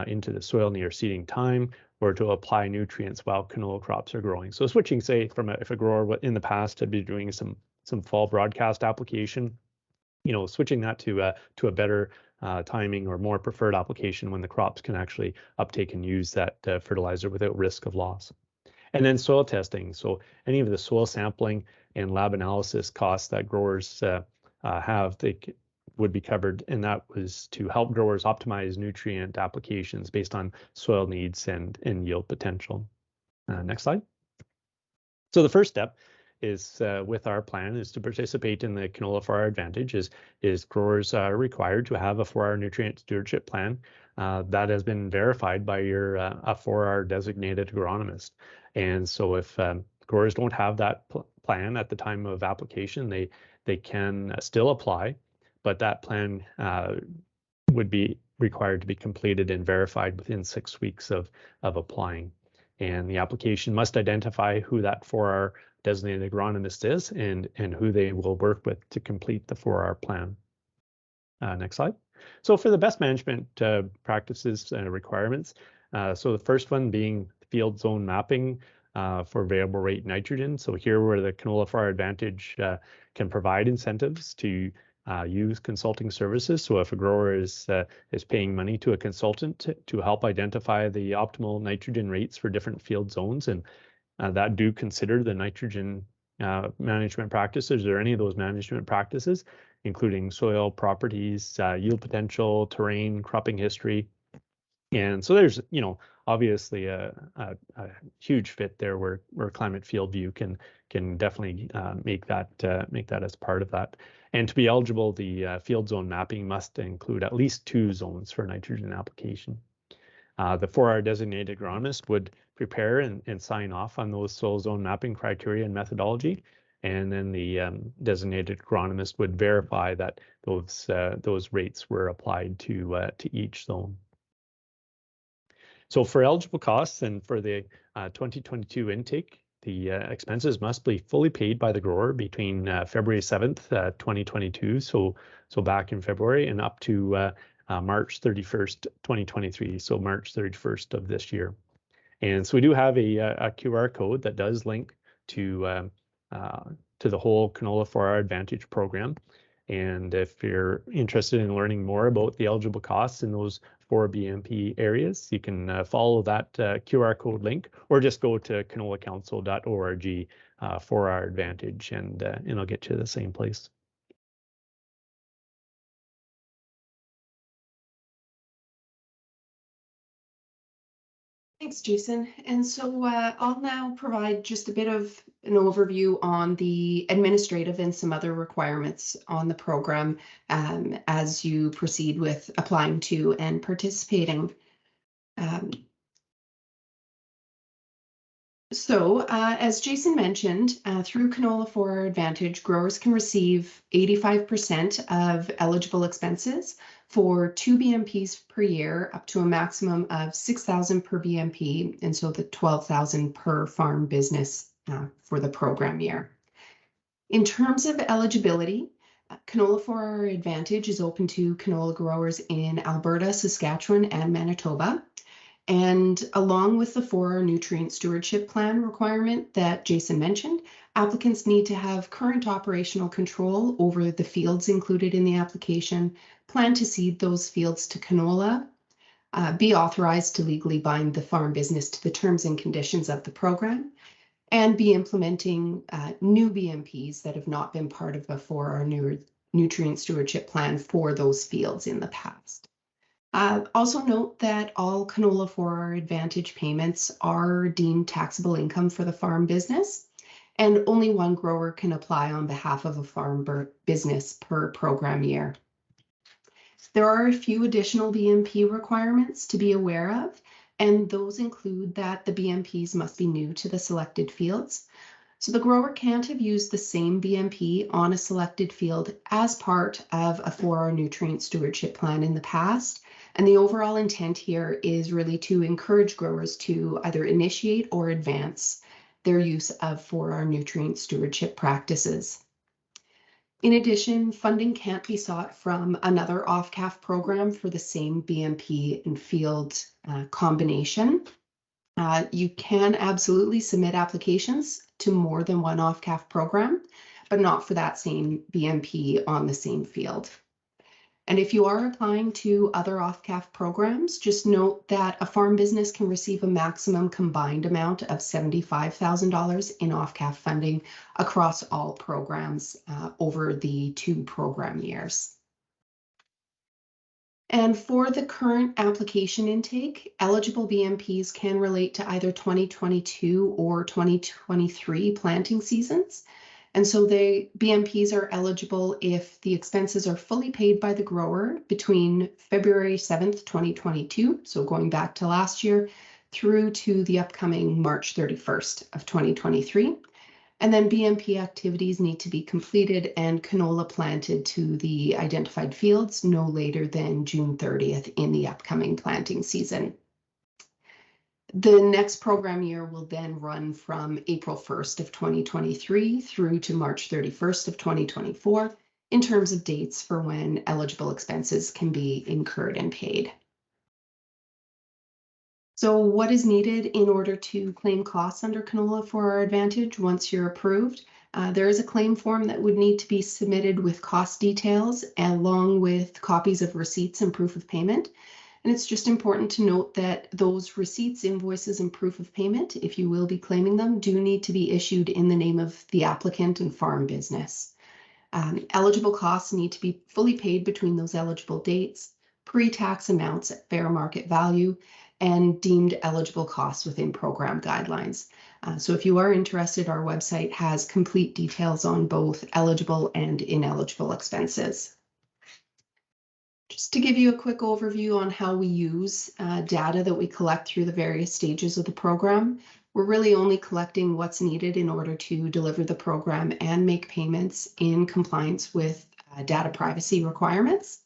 into the soil near seeding time, or to apply nutrients while canola crops are growing. So switching, say, from if a grower in the past had been doing some fall broadcast application, switching that to a better timing or more preferred application when the crops can actually uptake and use that fertilizer without risk of loss. And then soil testing. So any of the soil sampling and lab analysis costs that growers have, they would be covered, and that was to help growers optimize nutrient applications based on soil needs and yield potential. Next slide. So the first step is with our plan is to participate in the Canola 4R Advantage. Is growers are required to have a 4R nutrient stewardship plan that has been verified by your a 4R designated agronomist. And so if growers don't have that plan at the time of application, they can still apply, but that plan would be required to be completed and verified within 6 weeks of applying. And the application must identify who that 4R designated agronomist is and who they will work with to complete the 4R plan. Next slide. So for the best management practices and requirements, so the first one being field zone mapping for variable rate nitrogen. So here where the Canola 4R Advantage can provide incentives to use consulting services. So if a grower is paying money to a consultant to help identify the optimal nitrogen rates for different field zones, and that do consider the nitrogen management practices or any of those management practices, including soil properties, yield potential, terrain, cropping history. And so there's, obviously a huge fit there where Climate FieldView can definitely make that as part of that. And to be eligible, the field zone mapping must include at least 2 zones for nitrogen application. The 4R designated agronomist would prepare and sign off on those soil zone mapping criteria and methodology, and then the designated agronomist would verify that those rates were applied to each zone. So for eligible costs and for the 2022 intake, the expenses must be fully paid by the grower between February 7th, 2022, so back in February, and up to March 31st, 2023, so March 31st of this year. And so we do have a QR code that does link to the whole Canola 4R Advantage program. And if you're interested in learning more about the eligible costs in those 4 BMP areas, you can follow that QR code link, or just go to canolacouncil.org for our advantage, and it'll get you to the same place. Thanks, Jason. And so I'll now provide just a bit of an overview on the administrative and some other requirements on the program as you proceed with applying to and participating. So as Jason mentioned, through Canola 4R Advantage, growers can receive 85% of eligible expenses for 2 BMPs per year, up to a maximum of 6,000 per BMP, and so the 12,000 per farm business for the program year. In terms of eligibility, Canola 4R Advantage is open to canola growers in Alberta, Saskatchewan, and Manitoba. And along with the 4R nutrient stewardship plan requirement that Jason mentioned, applicants need to have current operational control over the fields included in the application, plan to seed those fields to canola, be authorized to legally bind the farm business to the terms and conditions of the program, and be implementing new BMPs that have not been part of before our new nutrient stewardship plan for those fields in the past. Also note that all Canola 4R Advantage payments are deemed taxable income for the farm business, and only one grower can apply on behalf of a farm business per program year. There are a few additional BMP requirements to be aware of, and those include that the BMPs must be new to the selected fields. So the grower can't have used the same BMP on a selected field as part of a 4R nutrient stewardship plan in the past. And the overall intent here is really to encourage growers to either initiate or advance their use of 4R nutrient stewardship practices. In addition, funding can't be sought from another off-CAF program for the same BMP and field combination. You can absolutely submit applications to more than one off-CAF program, but not for that same BMP on the same field. And if you are applying to other off-CAF programs, just note that a farm business can receive a maximum combined amount of $75,000 in off-CAF funding across all programs over the 2 program years. And for the current application intake, eligible BMPs can relate to either 2022 or 2023 planting seasons. And so the BMPs are eligible if the expenses are fully paid by the grower between February 7th, 2022, so going back to last year, through to the upcoming March 31st of 2023. And then BMP activities need to be completed and canola planted to the identified fields no later than June 30th in the upcoming planting season. The next program year will then run from April 1st of 2023 through to March 31st of 2024 in terms of dates for when eligible expenses can be incurred and paid. So what is needed in order to claim costs under Canola 4R Advantage once you're approved? There is a claim form that would need to be submitted with cost details along with copies of receipts and proof of payment. And it's just important to note that those receipts, invoices, and proof of payment, if you will be claiming them, do need to be issued in the name of the applicant and farm business. Eligible costs need to be fully paid between those eligible dates, pre-tax amounts at fair market value, and deemed eligible costs within program guidelines. So if you are interested, our website has complete details on both eligible and ineligible expenses. Just to give you a quick overview on how we use data that we collect through the various stages of the program, we're really only collecting what's needed in order to deliver the program and make payments in compliance with data privacy requirements.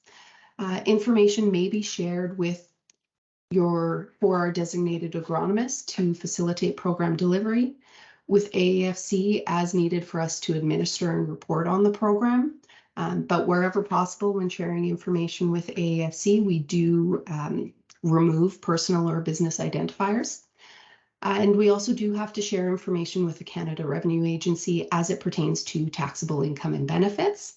Information may be shared with your 4R designated agronomist to facilitate program delivery, with AAFC as needed for us to administer and report on the program. But wherever possible, when sharing information with AAFC, we do remove personal or business identifiers. And we also do have to share information with the Canada Revenue Agency as it pertains to taxable income and benefits.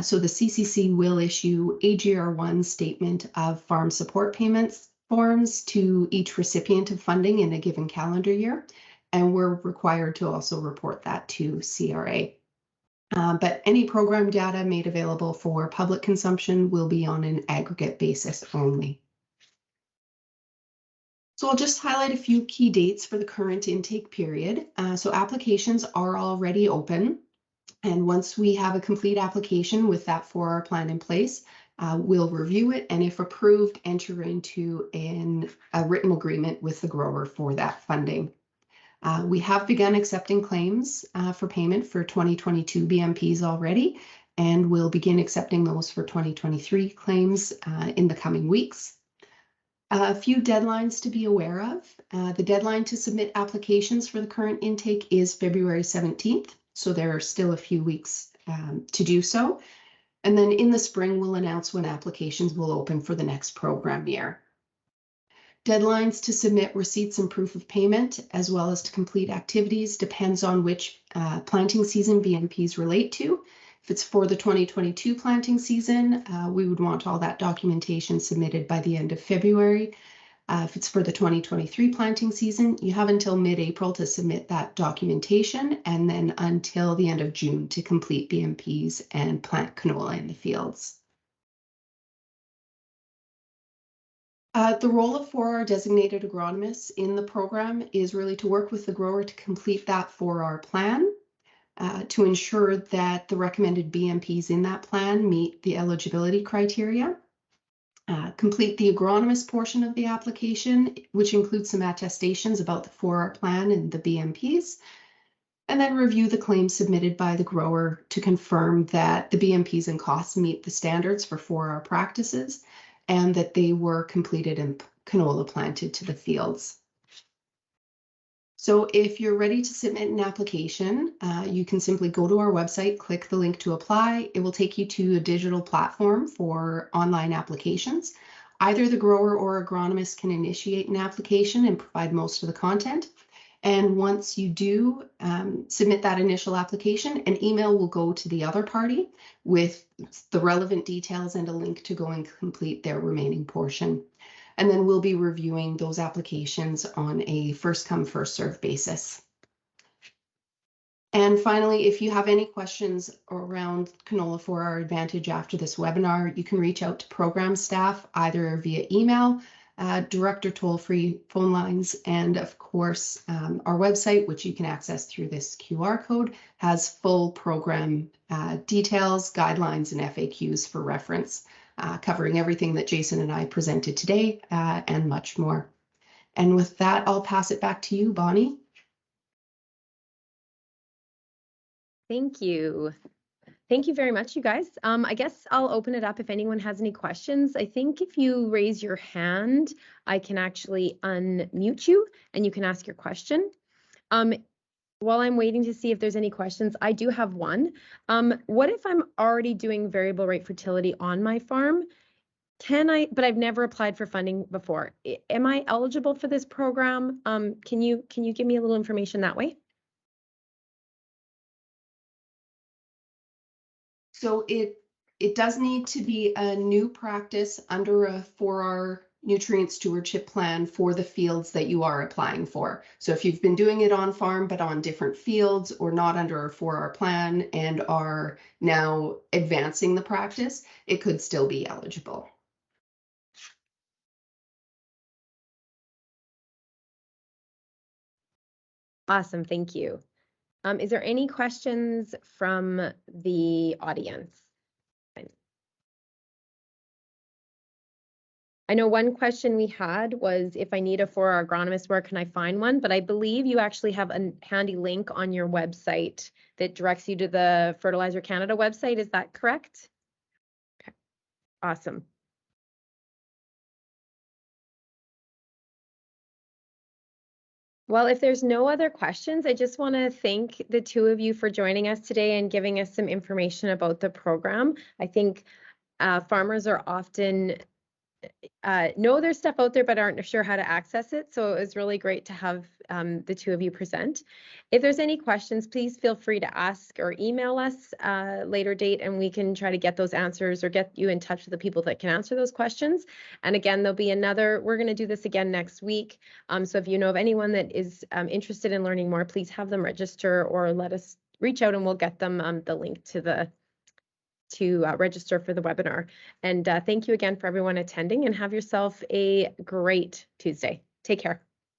So the CCC will issue AGR1 statement of farm support payments forms to each recipient of funding in a given calendar year, and we're required to also report that to CRA. But any program data made available for public consumption will be on an aggregate basis only. So I'll just highlight a few key dates for the current intake period. So applications are already open. And once we have a complete application with that 4R plan in place, we'll review it, and if approved, enter into a written agreement with the grower for that funding. We have begun accepting claims for payment for 2022 BMPs already, and we'll begin accepting those for 2023 claims in the coming weeks. A few deadlines to be aware of. The deadline to submit applications for the current intake is February 17th, so there are still a few weeks to do so. And then in the spring, we'll announce when applications will open for the next program year. Deadlines to submit receipts and proof of payment, as well as to complete activities, depends on which planting season BMPs relate to. If it's for the 2022 planting season, we would want all that documentation submitted by the end of February. If it's for the 2023 planting season, you have until mid-April to submit that documentation, and then until the end of June to complete BMPs and plant canola in the fields. The role of 4R designated agronomists in the program is really to work with the grower to complete that 4R plan, to ensure that the recommended BMPs in that plan meet the eligibility criteria. Complete the agronomist portion of the application, which includes some attestations about the 4R plan and the BMPs, and then review the claims submitted by the grower to confirm that the BMPs and costs meet the standards for 4R practices and that they were completed and canola planted to the fields. So if you're ready to submit an application, you can simply go to our website, click the link to apply. It will take you to a digital platform for online applications. Either the grower or agronomist can initiate an application and provide most of the content. And once you do submit that initial application, an email will go to the other party with the relevant details and a link to go and complete their remaining portion. And then we'll be reviewing those applications on a first come, first served basis. And finally, if you have any questions around Canola 4R Advantage after this webinar, you can reach out to program staff either via email, direct or toll-free phone lines, and of course, our website, which you can access through this QR code, has full program details, guidelines, and FAQs for reference. Covering everything that Jason and I presented today and much more. And with that, I'll pass it back to you, Bonnie. Thank you. Thank you very much, you guys. I guess I'll open it up if anyone has any questions. I think if you raise your hand, I can actually unmute you and you can ask your question. While I'm waiting to see if there's any questions, I do have one. What if I'm already doing variable rate fertility on my farm? But I've never applied for funding before. Am I eligible for this program? Can you give me a little information that way? So it does need to be a new practice under a 4R nutrient stewardship plan for the fields that you are applying for. So if you've been doing it on farm but on different fields or not under a 4R plan and are now advancing the practice, it could still be eligible. Awesome, thank you. Is there any questions from the audience? I know one question we had was if I need a 4R agronomist, where can I find one? But I believe you actually have a handy link on your website that directs you to the Fertilizer Canada website. Is that correct? Okay, awesome. Well, if there's no other questions, I just want to thank the two of you for joining us today and giving us some information about the program. I think farmers are often know there's stuff out there but aren't sure how to access it. So it was really great to have the two of you present. If there's any questions, please feel free to ask or email us later date and we can try to get those answers or get you in touch with the people that can answer those questions. And again, there'll be we're going to do this again next week. So if you know of anyone that is interested in learning more, please have them register or let us reach out and we'll get them the link to register for the webinar. And thank you again for everyone attending and have yourself a great Tuesday. Take care.